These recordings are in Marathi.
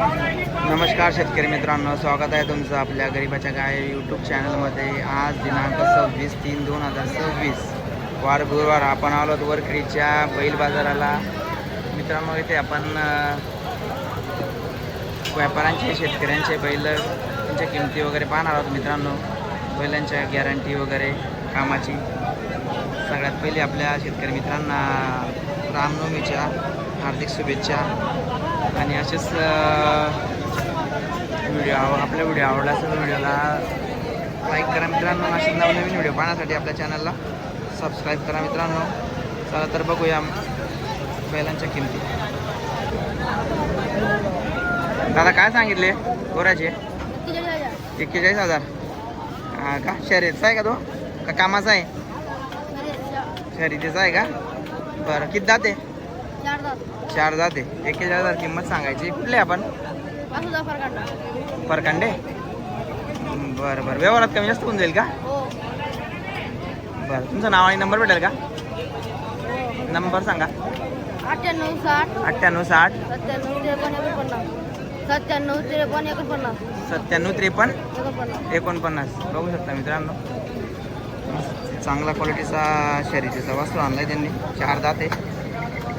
नमस्कार शेतकरी मित्रांनो, स्वागत आहे तुमचं आपल्या गरीबाच्या गाय यूट्यूब चॅनलमध्ये. आज दिनांक 26/3/2026 वार गुरुवार. आपण आलो वरखेडीच्या बैल बाजाराला. मित्रांनो, इथे आपण व्यापाऱ्यांचे शेतकऱ्यांचे बैल त्यांच्या किमती वगैरे पाहणार आहोत. मित्रांनो, बैलांच्या गॅरंटी वगैरे कामाची. सगळ्यात पहिले आपल्या शेतकरी मित्रांना रामनवमीच्या हार्दिक शुभेच्छा. आणि असेच व्हिडिओ आपला व्हिडिओ आवडला असेल व्हिडिओला लाईक करा मित्रांनो. असेच नवनवीन व्हिडिओ पाहण्यासाठी आपल्या चॅनलला सबस्क्राईब करा मित्रांनो. चला तर बघूया बैलांच्या किमती. दादा काय सांगितले गोऱ्याचे? 41,000. हा का, शर्यतीचा आहे का तो का कामाचा आहे? शर्यतीचा आहे का? बरं, किती जाते? 4 जाते. 41,000 किंमत सांगायची. कुठले आपण? फरकांडे. बरं बरं, व्यवहारात कमी जास्त होऊन जाईल का? बरं, तुमचं नाव आणि नंबर भेटेल का? नंबर सांगा. 9860 9753 बघू शकता मित्रांनो. चांगला क्वालिटीचा शर्यतीचा वस्तू आणलाय त्यांनी. 4 दाते.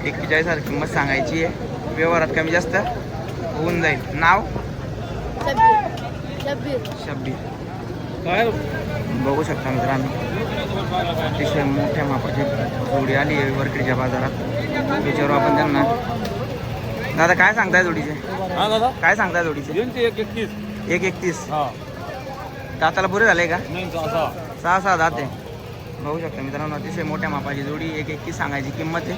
41,000 किंमत सांगायची आहे. व्यवहारात कमी जास्त होऊन जाईल. नाव? शब्बीर. बघू शकता मित्रांनो, अतिशय मोठ्या मापाची जोडी आली आहे वरखेडीच्या बाजारात. त्याच्यावर आपण त्यांना, दादा काय सांगताय जोडीचे? दादा काय सांगताय जोडीचे? 131. दाताला पुरे झाले का? 6 दाते. बघू शकता मित्रांनो, अतिशय मोठ्या मापाची जोडी. 131 सांगायची किंमत आहे.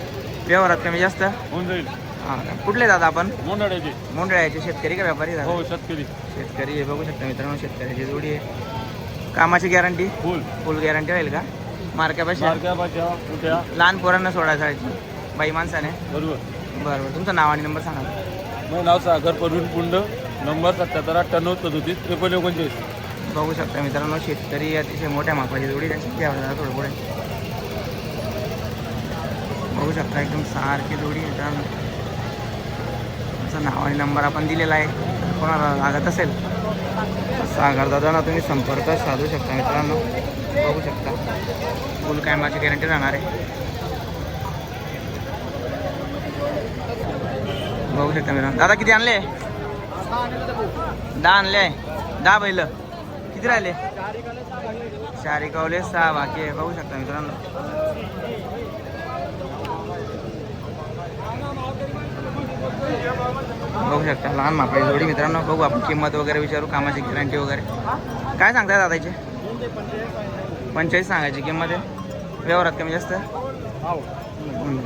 व्यवहारात कमी जास्त होऊन जाईल. हां, कुठले दादा आपण? मोंडाळ्याचे. शेतकरी का व्यापारी? हो, शेतकरी. शेतकरी आहे. बघू शकता मित्रांनो, शेतकऱ्याची जोडी आहे. कामाची गॅरंटी? फुल गॅरंटी राहील का? मार्क्यापाशी लहान पोरांना सोडायची बाई माणसाने. बरोबर. बरं, तुमचं नाव आणि नंबर सांगा. मग नाव सागर परवीन पुंड, नंबर 779837 बघू शकता मित्रांनो, शेतकरी अतिशय मोठ्या मापाची जोडी. त्यांची घ्यावं थोडं पुढे. बघू शकता एकदम सारखी जोडी मित्रांनो. तुमचं नाव आणि नंबर आपण दिलेला आहे. कोणाला लागत असेल सागर दादांना तुम्ही संपर्क साधू शकता मित्रांनो. बघू शकता फुल कायमाची गॅरंटी राहणार आहे. बघू शकता मित्रांनो. दादा किती आणले? 10 आणले. 10 बैल. किती राहिले? 4 इकावले, 6 बाकी आहे. बघू शकता मित्रांनो. बघू शकता लहान मापाची जोडी मित्रांनो. बघू आपण किंमत वगैरे विचारू, कामाची गॅरंटी वगैरे. काय सांगताय दादाचे? 45 सांगायची किंमत आहे. व्यवहारात कमी जास्त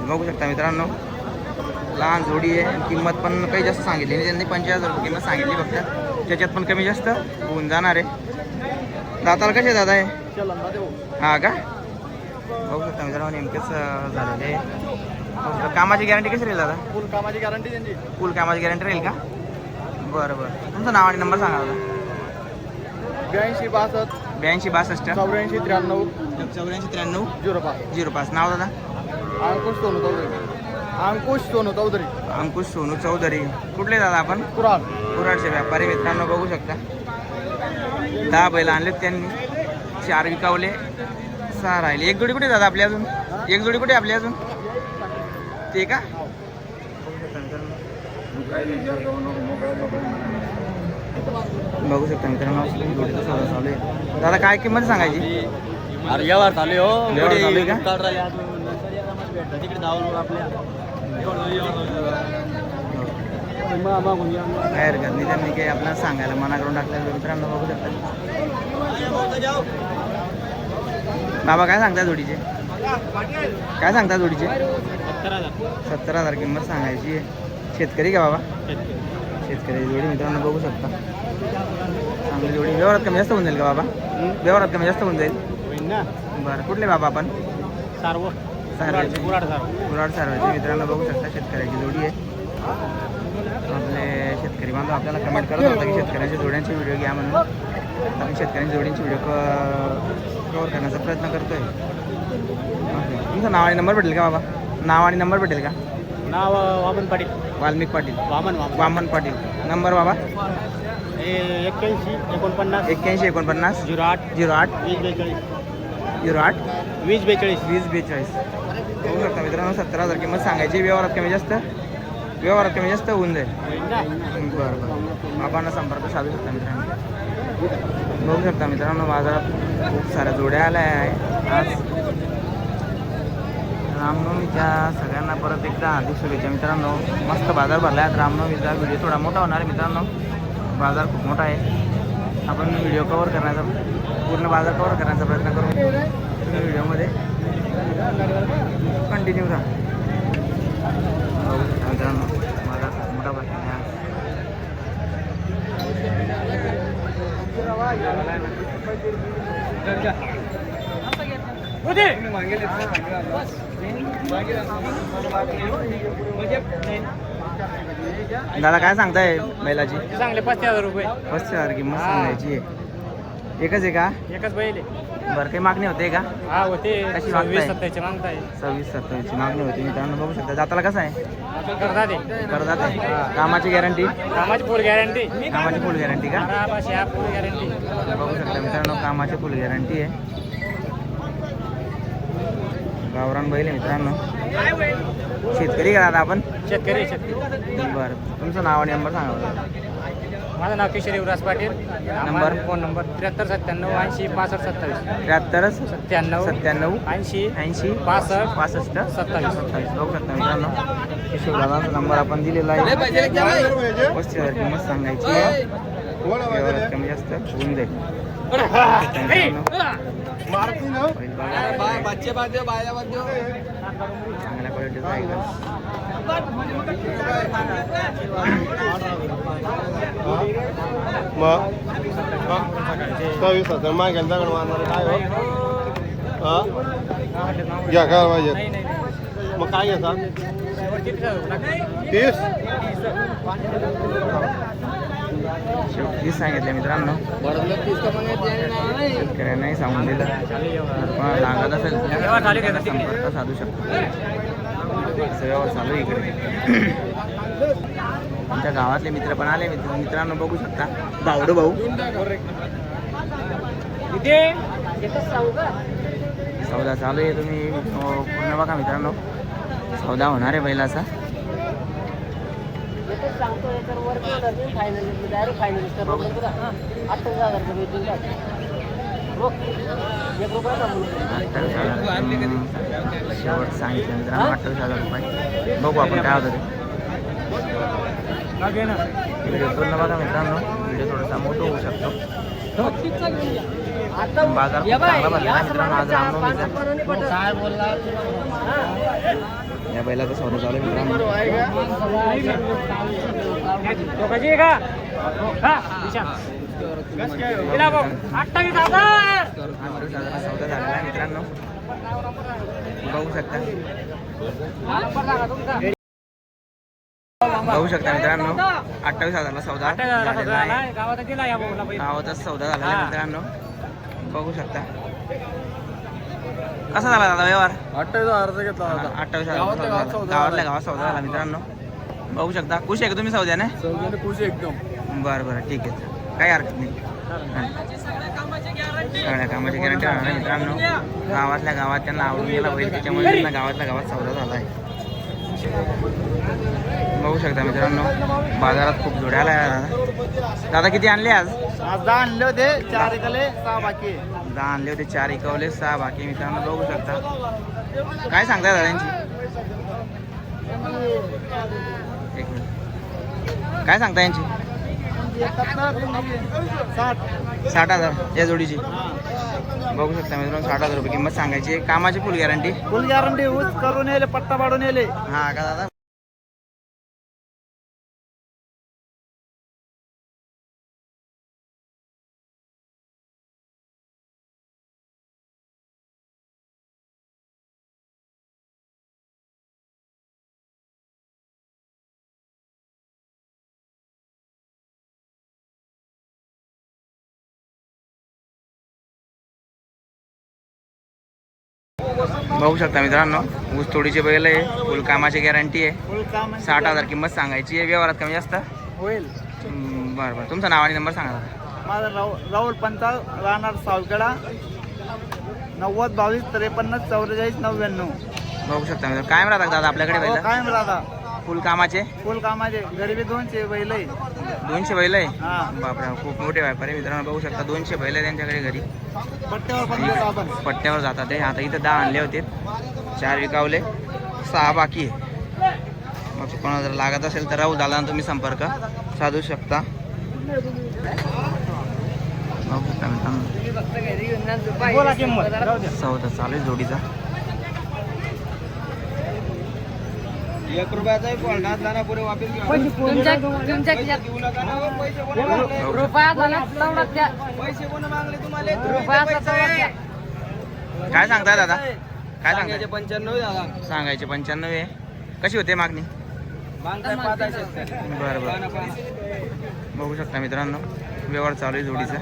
बघू शकता मित्रांनो. लहान जोडी आहे. किंमत पण काही जास्त सांगितली नाही त्यांनी. 50,000 रुपये किंमत सांगितली फक्त. त्याच्यात पण कमी जास्त होऊन जाणार आहे. दाताला कसे दादा आहे? हा का? बघू शकता मित्रांनो, नेमकेच झालेले. कामाची गॅरंटी कशी राहील दादा? फुल कामाची गॅरंटी त्यांची. फुल कामाची गॅरंटी राहील का? बरं बरं, तुमचं नाव आणि नंबर सांगा दादा. 82 62 82 62 84 93 84 93 05. 05. नाव दादा? अंकुश सोनू चौधरी. कुठले दादा आपण? कुराडचे व्यापारी मित्रांनो. बघू शकता 10 बैल आणलेत त्यांनी. 4 विकावले, 6 राहिले. एक जोडी कुठे दादा आपली अजून? एक जोडी कुठे आपली अजून? ते का? बघू शकता मित्रांनो, जोडीचा सौदा चालू आहे. दादा काय किंमत सांगायची? व्यवहार चालू आहे. व्यवहार चालू आहे का? बाहेर घरनी त्यांनी काही आपल्याला सांगायला मना करून टाकलं मित्रांनो. बघू शकता. बाबा काय सांगता जोडीचे? काय सांगता जोडीचे? 70,000 किंमत सांगायची आहे. शेतकरी का बाबा? शेतकरी जोडी मित्रांनो. बघू शकता चांगली जोडी. व्यवहारात कमी जास्त होऊन जाईल का बाबा? व्यवहारात कमी जास्त होऊन जाईल. बरं, कुठले बाबा आपण? कुराड सारवायचे मित्रांनो. बघू शकता शेतकऱ्याची जोडी आहे. आपले शेतकरी बांधव आपल्याला कमेंट करत होता की शेतकऱ्यांच्या जोड्यांचे व्हिडिओ घ्या म्हणून. आपण शेतकऱ्यांच्या जोडींचे व्हिडिओ कव्हर करण्याचा प्रयत्न करतोय. तुमचं नाव आणि नंबर भेटेल का बाबा? नाव आणि नंबर भेटेल का? नाव वामन पाटील. वाल्मिक पाटील. वामन वामन पाटील. नंबर बाबा 81 49 81 49 08 08 20 42 08 20 42 20 42. बघू शकता मित्रांनो 70,000 किंमत सांगायची. व्यवहारात कमी जास्त होऊन जाईल. बरं बरं. बाबांना संपर्क साधू शकता मित्रांनो. बघू शकता मित्रांनो बाजारात खूप साऱ्या जोड्या आल्या आहे आज. रामनवमीच्या सगळ्यांना परत एकदा हार्दिक शुभेच्छा मित्रांनो. मस्त बाजार भरला आहे रामनवमीचा. व्हिडिओ थोडा मोठा होणार आहे मित्रांनो. बाजार खूप मोठा आहे. आपण व्हिडिओ पूर्ण बाजार कव्हर करण्याचा प्रयत्न करू. तुम्ही व्हिडिओमध्ये कंटिन्यू राहा. मित्रांनो बाजार खूप मोठा भरला आहे आज. दादा काय सांगताय बैलाची? चांगले 35,000 रुपये. 35,000 किंमत सांगायची आहे. एकच आहे का? एकच बैल आहे. बरं काही मागणी होते का? हा होते. कशी मागताय? 27 मागताय. 26-27 मागणी होती मित्रांनो. बघू शकता दाताला कसं आहे? करतात करतात आहे. कामाची गॅरंटी? कामाची फुल गॅरंटी. कामाची फुल गॅरंटी का? फुल गॅरंटी. बघू शकता मित्रांनो कामाची फुल गॅरंटी आहे. गावरान बैल आहे मित्रांनो. शेतकरी का दादा आपण? शेतकरी. बरं तुमचं नाव आणि नंबर सांगा बरं. माझं नाव किशोर युवराज पाटील. नंबर? Phone number 73 97 80 65 27. 73 97 97 80 80 65 65 27. 27. बघू शकता मित्रांनो किशोरदादांचा नंबर आपण दिलेला आहे. 35,000 किंमत सांगायची आहे. व्यवहारात कमी जास्त होऊन जाईल. चांगल्या क्वालिटीचा आहे का? मग 27,000 मागेल दगड मारणार काय हो? घ्या काय पाहिजे मग काय घेता 30. शेवटी सांगितले मित्रांनो. शेतकऱ्यांनाही सांगून दिलं. पण लागत असेल तर संपर्क साधू शकतो. असं व्यवहार चालू आहे इकडे. आमच्या गावातले मित्र पण आले. मित्रांनो बघू शकता भावडो भाऊ सौदा चालू आहे. तुम्ही पूर्ण बघा मित्रांनो. सौदा होणार आहे बैलाचा. शेवट सांगितलं मित्रांनो 28,000 रुपये. बघू आपण काय होतं ते. व्हिडिओ पूर्ण बघा मित्रांनो. व्हिडिओ थोडासा मोठा होऊ शकतो. बाजार खूप चांगला भरला आहे मित्रांनो आज रामनवमीचा. या बैलाचा सौदा चालू आहे मित्रांनो. सौदा झालेला आहे मित्रांनो. बघू शकता मित्रांनो 28,000ला सौदा झालेला आहे. गावातच सौदा झालेला आहे मित्रांनो. बघू शकता कसा झाला दादा व्यवहार? 28,000 घेतला 28,000 गावातल्या गावात सौदा झाला मित्रांनो. बघू शकता. खुश आहे का तुम्ही सौद्याने? खुश एकदम. बरं बरं ठीक आहे. काही हरकत नाही. सगळ्या कामाची गॅरंटी राहणार आहे मित्रांनो. गावातल्या गावात त्यांना आवडून गेला बैल त्याच्यामुळे त्यांना गावातल्या गावात सौदा झाला आहे. बघू शकता मित्रांनो बाजारात खूप जोड्या आल्या दादा. दादा किती आणले आज? आज 10 आणले होते. 4 इकले 6 बाकी. 10 आणले होते. 4 इकवले 6 बाकी मित्रांनो. बघू शकता. काय सांगताय दादांची? एक मिनिट. काय सांगता यांची? 60,000 या जोडीची. बघू शकता मित्रांनो 60,000 रुपये किंमत सांगायची. कामाची फुल गॅरंटी? फुल गॅरंटी. ऊस करून येले पट्टा पाडून येले. हा का दादा? बघू शकता मित्रांनो ऊस तोडीचे बैल आहे. फुल कामाची गॅरंटी आहे. फुल काम 60,000 किंमत सांगायची आहे. व्यवहारात कमी जास्त होईल. बरं बरं, तुमचं नाव आणि नंबर सांगा दादा. माझा राहुल पंचाल, राहणार सावखेडा, 90 22 53 44 99. बघू शकता मित्रांनो. कायम राहतात दादा आपल्याकडे हो, बैल? कायम राहता. फुल कामाचे फुल कामाचे गरिबी 200 बैल आहे. 200 बैल आहे. हा. बापरे, खूप मोठे व्यापारी मित्रांनो. बघू शकता 200 बैल आहे त्यांच्याकडे घरी. पट्ट्यावर पण देतो आपण. पट्ट्यावर जातात ते. आता इथं 10 आणले होते, 4 विकावले, 6 बाकी आहे. मग कोणाला जर लागत असेल तर राहू दादा तुम्ही संपर्क साधू शकता. बघू शकता मित्रांनो. बोला किंमत. राहू द्या. सौदा चालू आहे जोडीचा. 1 रुपयाचा पडला ना पुढे वापस बघू काय सांगताय दादा? काय सांगताय? 95 दादा. सांगायचे 95 आहे. कशी होते मागणी? मागताय 5 आहे शेतकरी. बरं बरं. बघू शकता मित्रांनो व्यवहार चालू आहे जोडीचा.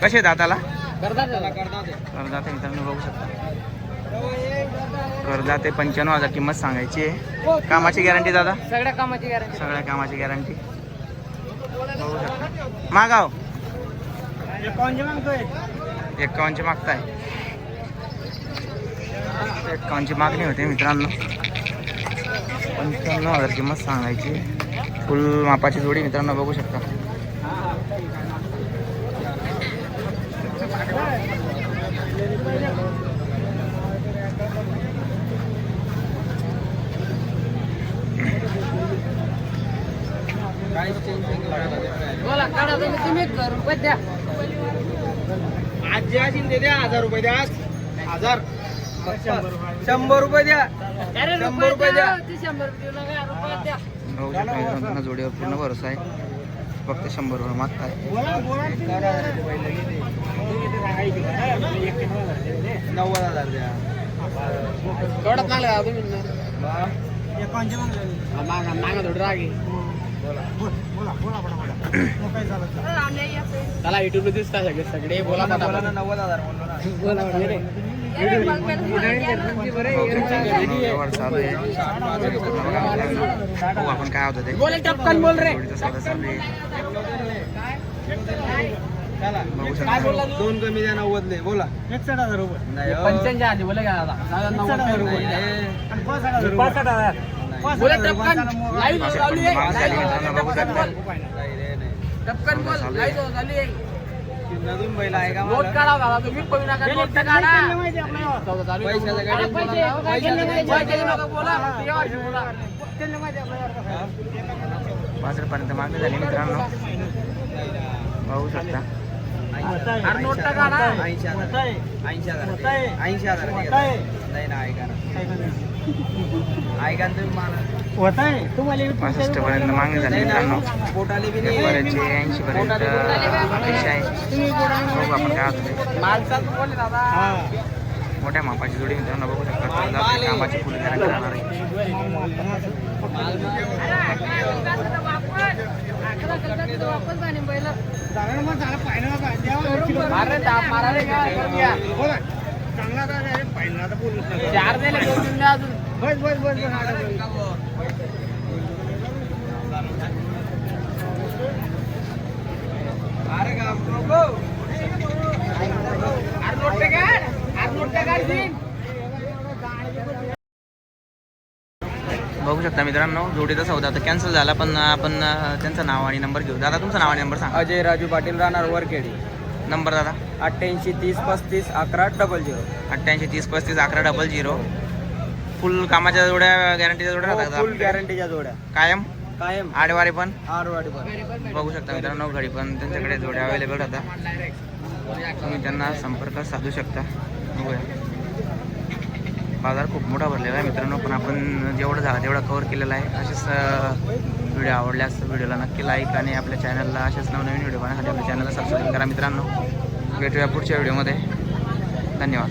कसे दाताला? करतात करदाते मित्रांनो बघू शकता. करदाते 95,000 किंमत सांगायची आहे. कामाची गॅरंटी दादा? सगळ्या कामाची गॅरंटी. सगळ्या कामाची गॅरंटी. बघू शकता. मागाव 51 मागताय. 51 मागणी होते मित्रांनो. 95,000 किंमत सांगायची. फुल मापाची जोडी मित्रांनो बघू शकता. बोला काढा तुम्ही रुपये द्या. आज जे असेल ते द्या. 1000 रुपये द्या. आज 1000 100 रुपये द्या. 100 रुपये द्या. बघू शकता मित्रांनो जोडीवर पूर्ण भरोसा आहे. फक्त 100 रुपये मागताय. 90,000 द्या. थोडं चांगलं तुम्ही मागा थोडं रागे. चला युट्यूब दिसता सगळे बोला. 90,000 बोललो ना. व्यवहार चालू आहे. बघू आपण काय होतं ते. टपकन बोल रे. जोडीचा सौदा चालू आहे. बघू शकता. 2 कमी द्या. 90 दे. बोला 61,000 रुपये. 55 आले बोला का दादा. 90 रुपये. 65,000. बोला टपकन लाईव्ह चालू आहे. मागणी झाली मित्रांनो बघू शकता. टपकन बोल लाईव्ह चालू आहे. नवीन बैल आहे का? नोट काढा दादा तुम्ही पळू नका. नोट काढा. पैशाचं गाडी बोला. 5 पर्यंत मागणी झाली मित्रांनो बघू शकता. नोट काढा. 80,000 नाही ना ऐका ना तुम्ही माना. 65 पर्यंत मागणी झाली मित्रांनो. पोटाले बी बऱ्याचे 80 पर्यंत अपेक्षा आहे. बघू आपण काय होतं ते. माणसात बोल दादा. मोठ्या मापाची जोडी मित्रांनो बघू शकता. कर्जात कामाची फुल गॅरंटी राहणार आहे. चार दिले अजून. अरे का बघू शकता मित्रांनो जोडीचा सौदा आता कॅन्सल झाला. पण आपण त्यांचं नाव आणि नंबर घेऊ. दादा तुमचं नाव आणि नंबर सांगा. अजय राजू पाटील राहणार वरखेडी. नंबर दादा? 88 30 35 11 00. 88 30 35 11 00. फुल कामाच्या जोड्या गॅरंटीच्या जोड्या राहतात फुल का? गॅरंटीच्या जोड्या कायम कायम. आडवारी पण आरवाडी पण. बघू शकता मित्रांनो. घडी पण त्यांच्याकडे जोड्या अवेलेबल राहतात. तुम्ही त्यांना संपर्क साधू शकता. बघूया बाजार खूप मोठा भरलेला आहे मित्रांनो. पण आपण जेवढं झालं तेवढं कव्हर केलेलं आहे. असेच व्हिडिओ आवडल्यास व्हिडिओला नक्की लाईक आणि आपल्या चॅनलला असेच नवनवीन व्हिडिओ पाहण्यासाठी आपल्या चॅनलला सबस्क्राईब करा मित्रांनो. भेटूया पुढच्या व्हिडिओमध्ये. धन्यवाद.